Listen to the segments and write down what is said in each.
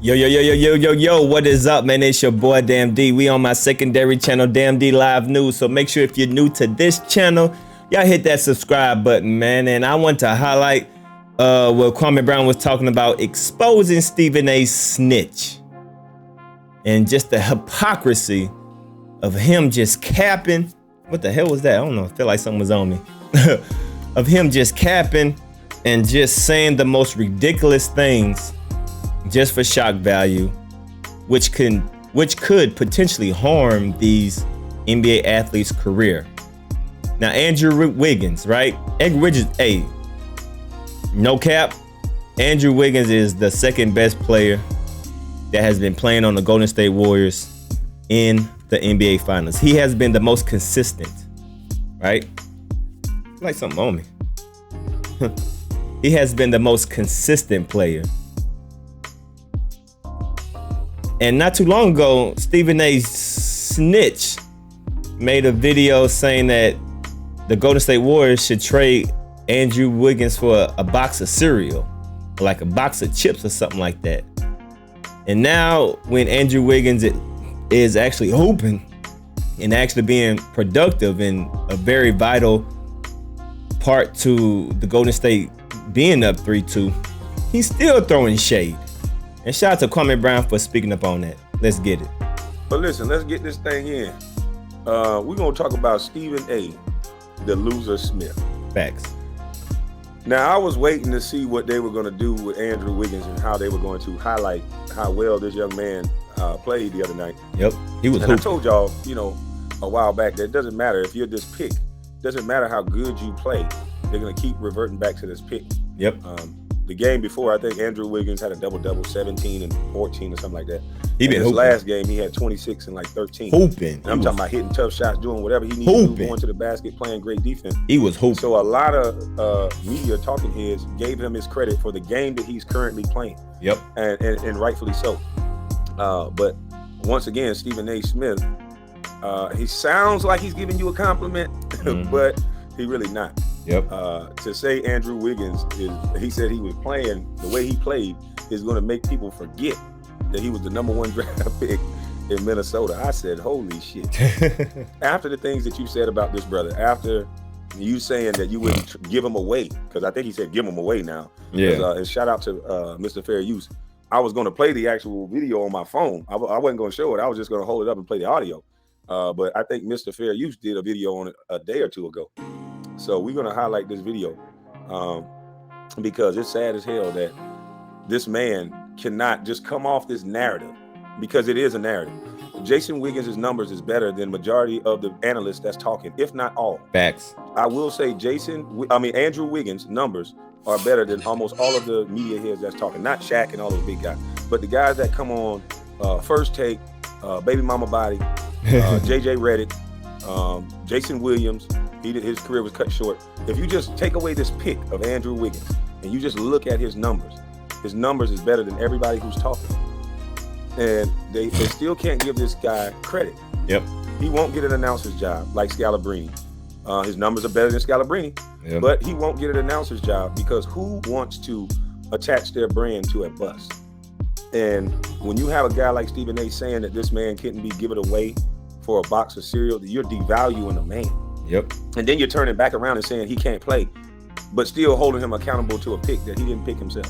Yo, what is up, man? It's your boy, Damn D. We on my secondary channel, Damn D Live News. So make sure if you're new to this channel, y'all hit that subscribe button, man. And I want to highlight what Kwame Brown was talking about, exposing Stephen A. snitch. And just the hypocrisy of him just capping. What the hell was that? I don't know. I feel like something was on me. Of him just capping and just saying the most ridiculous things just for shock value, which could potentially harm these NBA athletes' career. Now, Andrew Wiggins, right? Andrew Wiggins, hey, no cap. Andrew Wiggins is the second best player that has been playing on the Golden State Warriors in the NBA Finals. He has been the most consistent, right? Like something on me. He has been the most consistent player. And not too long ago, Stephen A. snitch made a video saying that the Golden State Warriors should trade Andrew Wiggins for a box of cereal, like a box of chips or something like that. And now when Andrew Wiggins is actually hooping and actually being productive and a very vital part to the Golden State being up 3-2, he's still throwing shade. And shout out to Kwame Brown for speaking up on that. Let's get it. But listen, let's get this thing in. We're going to talk about Stephen A., the loser Smith. Facts. Now, I was waiting to see what they were going to do with Andrew Wiggins and how they were going to highlight how well this young man played the other night. Yep, he was hooping. I told y'all, a while back that it doesn't matter if you're this pick. Doesn't matter how good you play. They're going to keep reverting back to this pick. Yep. The game before, I think Andrew Wiggins had a double-double, 17 and 14 or something like that. He been his hooping. Last game, he had 26 and like 13. Hooping. And I'm talking about hitting tough shots, doing whatever he needed to do, going to the basket, playing great defense. He was hooping. So a lot of media talking heads gave him his credit for the game that he's currently playing. Yep. And rightfully so. But once again, Stephen A. Smith, he sounds like he's giving you a compliment, but he really not. Yep. To say Andrew Wiggins he said he was playing the way he played is going to make people forget that he was the #1 draft pick in Minnesota. I said, holy shit. After the things that you said about this brother, after you saying that you wouldn't give him away, because I think he said give him away now. Yeah. And shout out to Mr. Fair Use. I was going to play the actual video on my phone. I wasn't going to show it. I was just going to hold it up and play the audio. But I think Mr. Fair Use did a video on it a day or two ago. So we're going to highlight this video because it's sad as hell that this man cannot just come off this narrative, because it is a narrative. Jason Wiggins' numbers is better than majority of the analysts that's talking, if not all. Facts. I will say Andrew Wiggins' numbers are better than almost all of the media heads that's talking. Not Shaq and all those big guys, but the guys that come on First Take, Baby Mama Body, JJ Redick, Jason Williams. His career was cut short. If you just take away this pick of Andrew Wiggins and you just look at his numbers is better than everybody who's talking. And they still can't give this guy credit. Yep. He won't get an announcer's job like Scalabrine. His numbers are better than Scalabrine, yep. But he won't get an announcer's job because who wants to attach their brand to a bust? And when you have a guy like Stephen A. saying that this man couldn't be given away for a box of cereal, you're devaluing a man. Yep. And then you're turning back around and saying he can't play, but still holding him accountable to a pick that he didn't pick himself.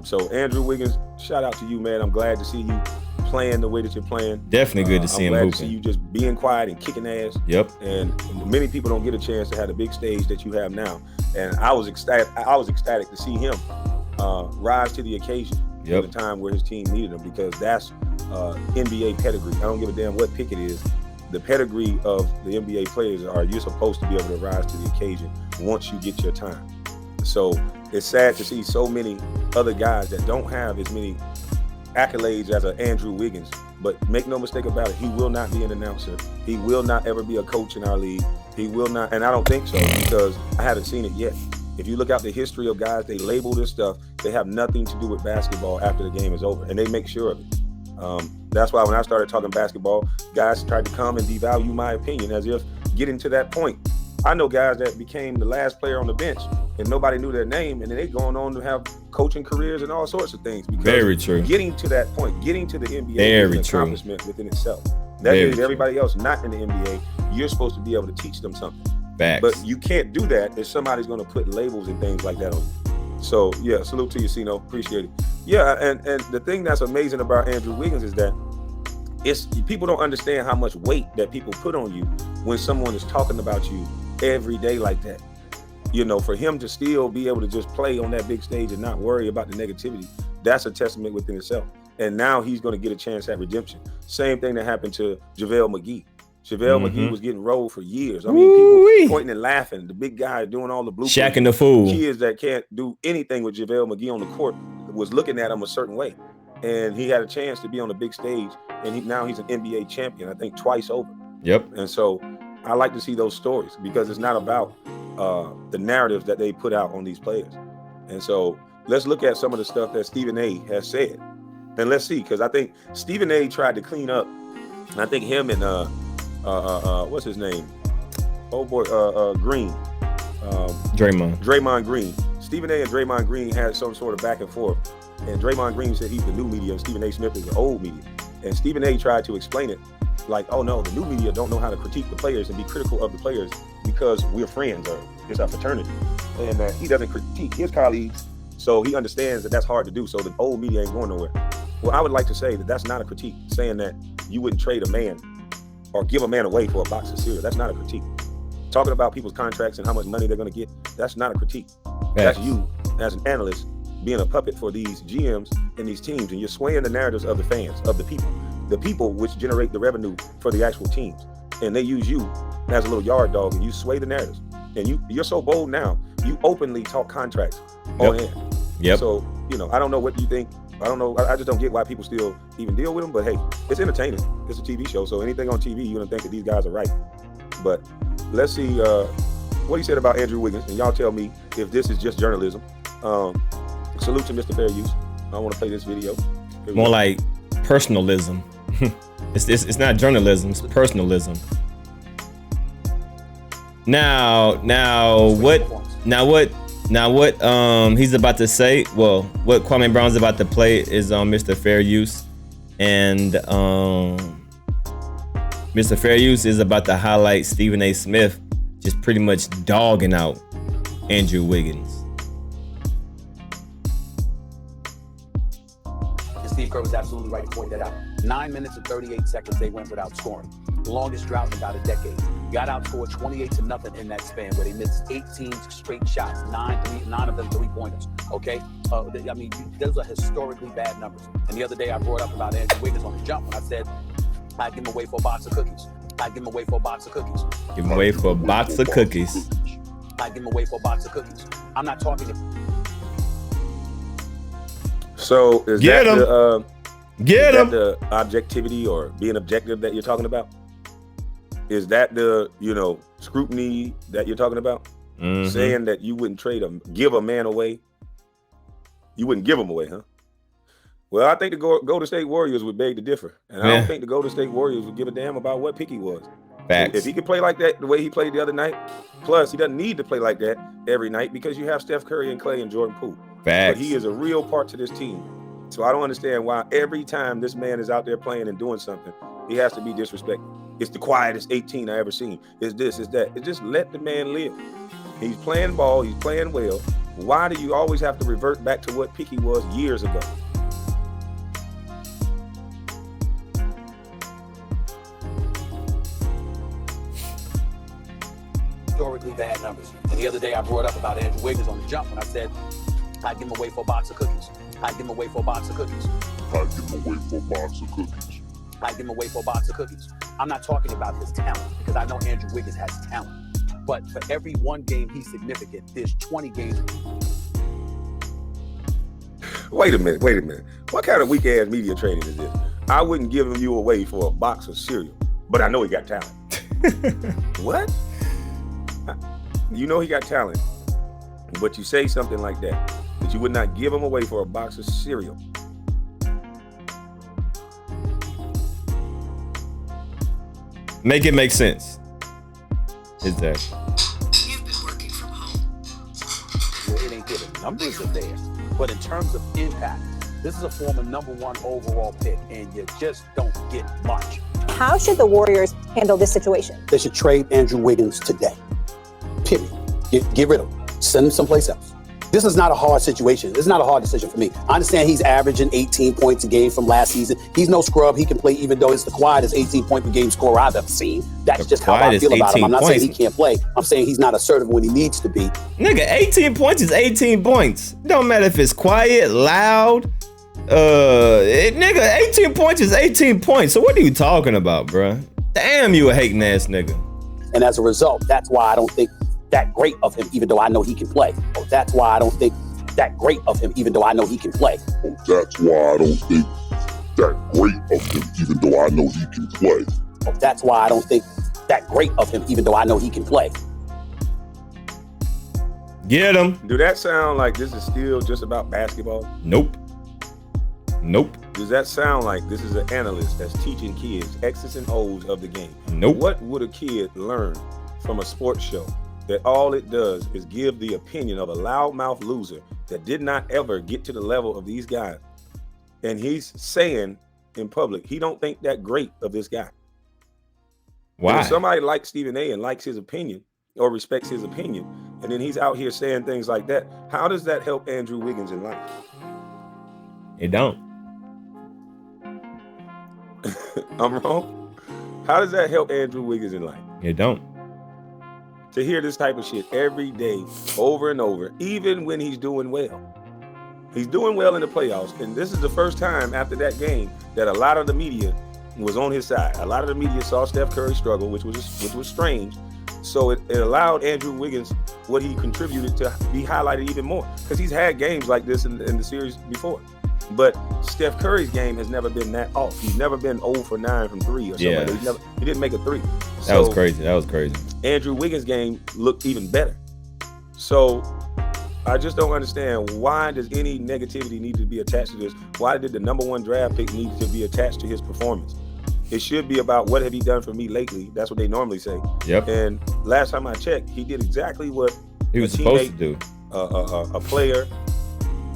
So Andrew Wiggins, shout out to you, man. I'm glad to see you playing the way that you're playing. Definitely good to see him hooping. hooping. To see you just being quiet and kicking ass. Yep. And many people don't get a chance to have the big stage that you have now. And I was ecstatic to see him rise to the occasion. Yep. At the time where his team needed him, because that's NBA pedigree. I don't give a damn what pick it is. The pedigree of the NBA players you're supposed to be able to rise to the occasion once you get your time. So it's sad to see so many other guys that don't have as many accolades as an Andrew Wiggins. But make no mistake about it, he will not be an announcer. He will not ever be a coach in our league. He will not, and I don't think so, because I haven't seen it yet. If you look out the history of guys, they label this stuff, they have nothing to do with basketball after the game is over, and they make sure of it. That's why when I started talking basketball, guys tried to come and devalue my opinion as if getting to that point. I know guys that became the last player on the bench and nobody knew their name, and then they going on to have coaching careers and all sorts of things. Because very true. Getting to that point, getting to the NBA very is an true. accomplishment within itself. That very means true. everybody else not in the NBA, you're supposed to be able to teach them something. Facts. But you can't do that if somebody's going to put labels and things like that on you. So yeah, salute to you, Sino. Appreciate it. Yeah, and the thing that's amazing about Andrew Wiggins is that people don't understand how much weight that people put on you when someone is talking about you every day like that. You know, for him to still be able to just play on that big stage and not worry about the negativity, that's a testament within itself. And now he's going to get a chance at redemption. Same thing that happened to JaVale McGee. JaVale McGee was getting rolled for years. I mean, people pointing and laughing. The big guy doing all the blueprints. Shacking the fool. Kids that can't do anything with JaVale McGee on the court was looking at him a certain way. And he had a chance to be on the big stage. And now he's an NBA champion, I think twice over. Yep. And so I like to see those stories because it's not about the narratives that they put out on these players. And so let's look at some of the stuff that Stephen A has said. And let's see, because I think Stephen A tried to clean up. And I think him and what's his name? Oh boy, Green. Draymond Green. Stephen A and Draymond Green had some sort of back and forth. And Draymond Green said he's the new media and Stephen A Smith is the old media. And Stephen A tried to explain it like, oh no, the new media don't know how to critique the players and be critical of the players because we're friends or it's our fraternity. And he doesn't critique his colleagues, so he understands that that's hard to do. So the old media ain't going nowhere. Well, I would like to say that that's not a critique, saying that you wouldn't trade a man or give a man away for a box of cereal. That's not a critique. Talking about people's contracts and how much money they're going to get, that's not a critique. Yes. That's you as an analyst being a puppet for these GMs and these teams, and you're swaying the narratives of the fans, of the people which generate the revenue for the actual teams. And they use you as a little yard dog, and you sway the narratives. And you're so bold now, you openly talk contracts on air. Yep. So, you know, I don't know what you think. I don't know. I just don't get why people still even deal with them. But hey, it's entertaining. It's a TV show. So anything on TV, you're going to think that these guys are right. But let's see what he said about Andrew Wiggins. And y'all tell me if this is just journalism. Salute to Mr. Fair Use. I want to play this video. More like personalism. It's not journalism, it's personalism. Now what he's about to say, well, what Kwame Brown's about to play is on Mr. Fair Use. And Mr. Fair Use is about to highlight Stephen A. Smith just pretty much dogging out Andrew Wiggins. Steve Kerr was absolutely right to point that out. 9 minutes and 38 seconds they went without scoring. The longest drought in about a decade. Got outscored 28-0 in that span where they missed 18 straight shots, nine of them three-pointers. Okay? I mean, those are historically bad numbers. And the other day I brought up about Andrew Wiggins on the jump when I said I'd give him away for a box of cookies. I'd give him away for a box of cookies. Give him away for a box of cookies. I'd give him away for a box of cookies. I'm not talking. So is Get that him. Get him. the objectivity or being objective that you're talking about? Is that the, scrutiny that you're talking about? Mm-hmm. Saying that you wouldn't give a man away? You wouldn't give him away, huh? Well, I think the Golden State Warriors would beg to differ. And I don't think the Golden State Warriors would give a damn about what pick he was. Facts. If he could play like that the way he played the other night, plus he doesn't need to play like that every night because you have Steph Curry and Clay and Jordan Poole. Facts. But he is a real part to this team. So I don't understand why every time this man is out there playing and doing something, he has to be disrespected. It's the quietest 18 I ever seen. It's this, it's that. It's just let the man live. He's playing ball. He's playing well. Why do you always have to revert back to what pick he was years ago? Historically bad numbers. And the other day I brought up about Andrew Wiggins on the jump when I said I'd give him away for a box of cookies. I'd give him away for a box of cookies. I'd give him away for a box of cookies. I'd give him away for a box of cookies. I'm not talking about his talent because I know Andrew Wiggins has talent. But for every one game he's significant, there's 20 games. Wait a minute. What kind of weak ass media training is this? I wouldn't give you away for a box of cereal, but I know he got talent. What? You know he got talent, but you say something like that you would not give him away for a box of cereal. Make it make sense. Is that? You've been working from home. numbers are there, but in terms of impact, this is a former #1 overall pick, and you just don't get much. How should the Warriors handle this situation? They should trade Andrew Wiggins today. Period. Get rid of him. Send him someplace else. This is not a hard situation. This is not a hard decision for me. I understand he's averaging 18 points a game from last season. He's no scrub. He can play even though it's the quietest 18-point per game scorer I've ever seen. That's just how I feel about him. I'm not saying he can't play. I'm saying he's not assertive when he needs to be. Nigga, 18 points is 18 points. Don't matter if it's quiet, loud. Nigga, 18 points is 18 points. So what are you talking about, bruh? Damn, you a hating ass nigga. And as a result, that's why I don't think that great of him, even though I know he can play. Oh, that's why I don't think that great of him, even though I know he can play. Oh, that's why I don't think that great of him, even though I know he can play. Oh, that's why I don't think that great of him, even though I know he can play. Get him. Do that sound like this is still just about basketball? Nope. Nope. Does that sound like this is an analyst that's teaching kids X's and O's of the game? Nope. What would a kid learn from a sports show that all it does is give the opinion of a loudmouth loser that did not ever get to the level of these guys? And he's saying in public, he don't think that great of this guy. Why? If somebody likes Stephen A and likes his opinion or respects his opinion, and then he's out here saying things like that, how does that help Andrew Wiggins in life? It don't. I'm wrong? How does that help Andrew Wiggins in life? It don't. To hear this type of shit every day, over and over, even when he's doing well. He's doing well in the playoffs, and this is the first time after that game that a lot of the media was on his side. A lot of the media saw Steph Curry struggle, which was strange. So it allowed Andrew Wiggins, what he contributed, to be highlighted even more, because he's had games like this in the series before. But Steph Curry's game has never been that off. He's never been 0 for 9 from 3 or something. Yeah. Like that. He didn't make a 3. That was crazy. That was crazy. Andrew Wiggins' game looked even better. So I just don't understand, why does any negativity need to be attached to this? Why did the #1 draft pick need to be attached to his performance? It should be about what have he done for me lately. That's what they normally say. Yep. And last time I checked, he did exactly what He was supposed to do. A player,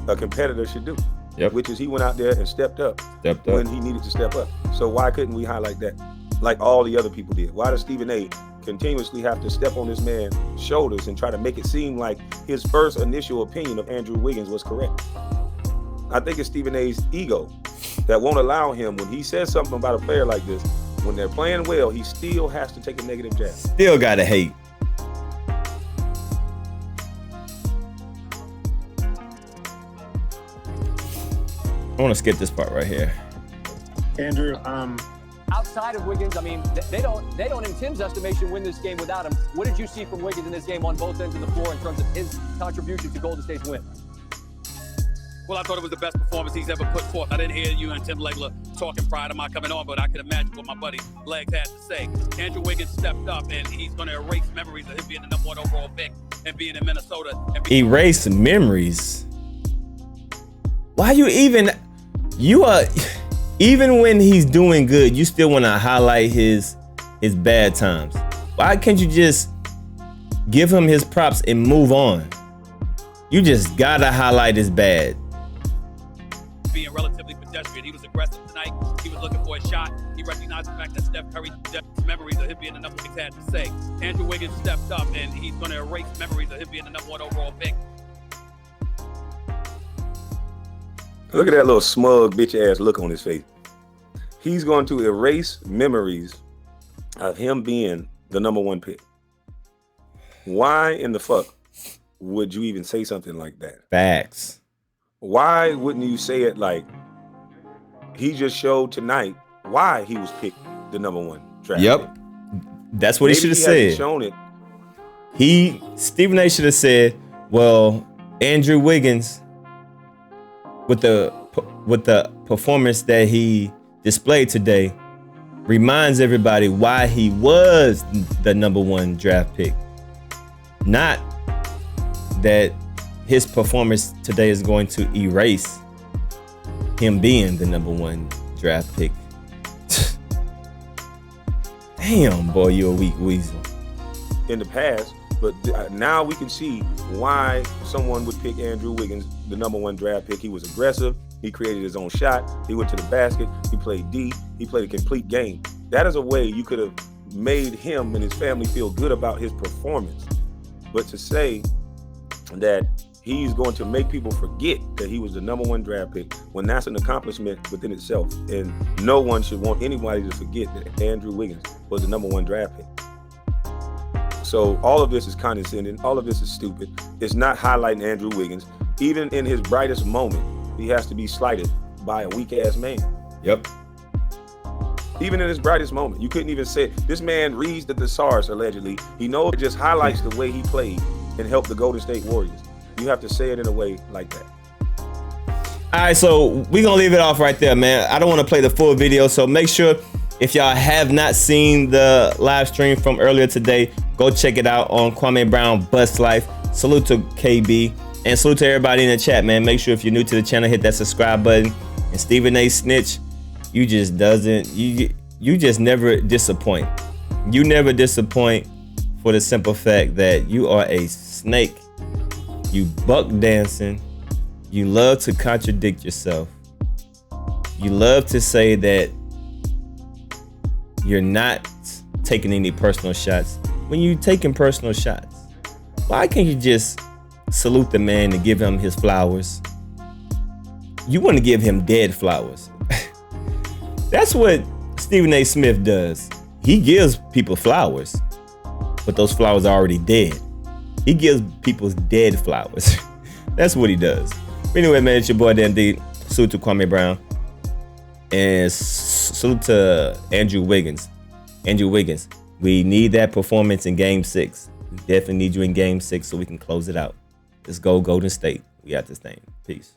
a competitor should do. Yep. Which is he went out there and stepped up Stepped up. when he needed to step up. So why couldn't we highlight that like all the other people did? Why does Stephen A continuously have to step on this man's shoulders and try to make it seem like his first initial opinion of Andrew Wiggins was correct? I think it's Stephen A's ego that won't allow him, when he says something about a player like this, when they're playing well, he still has to take a negative jab. Still gotta hate. I want to skip this part right here. Andrew, Outside of Wiggins, I mean, they don't, in Tim's estimation, win this game without him. What did you see from Wiggins in this game on both ends of the floor in terms of his contribution to Golden State's win? Well, I thought it was the best performance he's ever put forth. I didn't hear you and Tim Legler talking prior to my coming on, but I could imagine what my buddy Legs had to say. Andrew Wiggins stepped up, and he's going to erase memories of him being the #1 overall pick and being in Minnesota. And Erase memories. Why even when he's doing good, you still want to highlight his bad times. Why can't you just give him his props and move on? You just gotta highlight his bad. being relatively pedestrian. He was aggressive tonight. He was looking for a shot. He recognized the fact that Steph Curry memories of him being the #1 pick had to say. Andrew Wiggins stepped up, and he's going to erase memories of him being the #1 overall pick. Look at that little smug bitch ass look on his face. He's going to erase memories of him being the #1 pick. Why in the fuck would you even say something like that? Facts. Why wouldn't you say it like he just showed tonight why he was picked the #1 draft Yep. pick? That's what Maybe he should have he hasn't said. shown it. Stephen A should have said, well, Andrew Wiggins, with the performance that he displayed today, reminds everybody why he was the #1 draft pick. Not that his performance today is going to erase him being the #1 draft pick. Damn, boy, you're a weak weasel. In the past, But now we can see why someone would pick Andrew Wiggins, the #1 draft pick. He was aggressive. He created his own shot. He went to the basket. He played D. He played a complete game. That is a way you could have made him and his family feel good about his performance. But to say that he's going to make people forget that he was the #1 draft pick, when that's an accomplishment within itself, and no one should want anybody to forget that Andrew Wiggins was the #1 draft pick. So all of this is condescending. All of this is stupid. It's not highlighting Andrew Wiggins. Even in his brightest moment, he has to be slighted by a weak-ass man. Yep. Even in his brightest moment, you couldn't even say it. This man reads the thesaurus, allegedly. He knows it just highlights the way he played and helped the Golden State Warriors. You have to say it in a way like that. All right, so we're going to leave it off right there, man. I don't want to play the full video, so make sure if y'all have not seen the live stream from earlier today, go check it out on Kwame Brown Bust Life. Salute to KB and salute to everybody in the chat, man. Make sure if you're new to the channel, hit that subscribe button. And Stephen A. Snitch, you just never disappoint. You never disappoint for the simple fact that you are a snake. You buck dancing. You love to contradict yourself. You love to say that you're not taking any personal shots. When you taking personal shots, why can't you just salute the man and give him his flowers? You want to give him dead flowers. That's what Stephen A. Smith does. He gives people flowers, but those flowers are already dead. He gives people's dead flowers. That's what he does. But anyway, man, it's your boy Dan D. Salute to Kwame Brown. And salute to Andrew Wiggins. Andrew Wiggins, we need that performance in Game 6. We definitely need you in Game 6 so we can close it out. Let's go Golden State. We got this thing. Peace.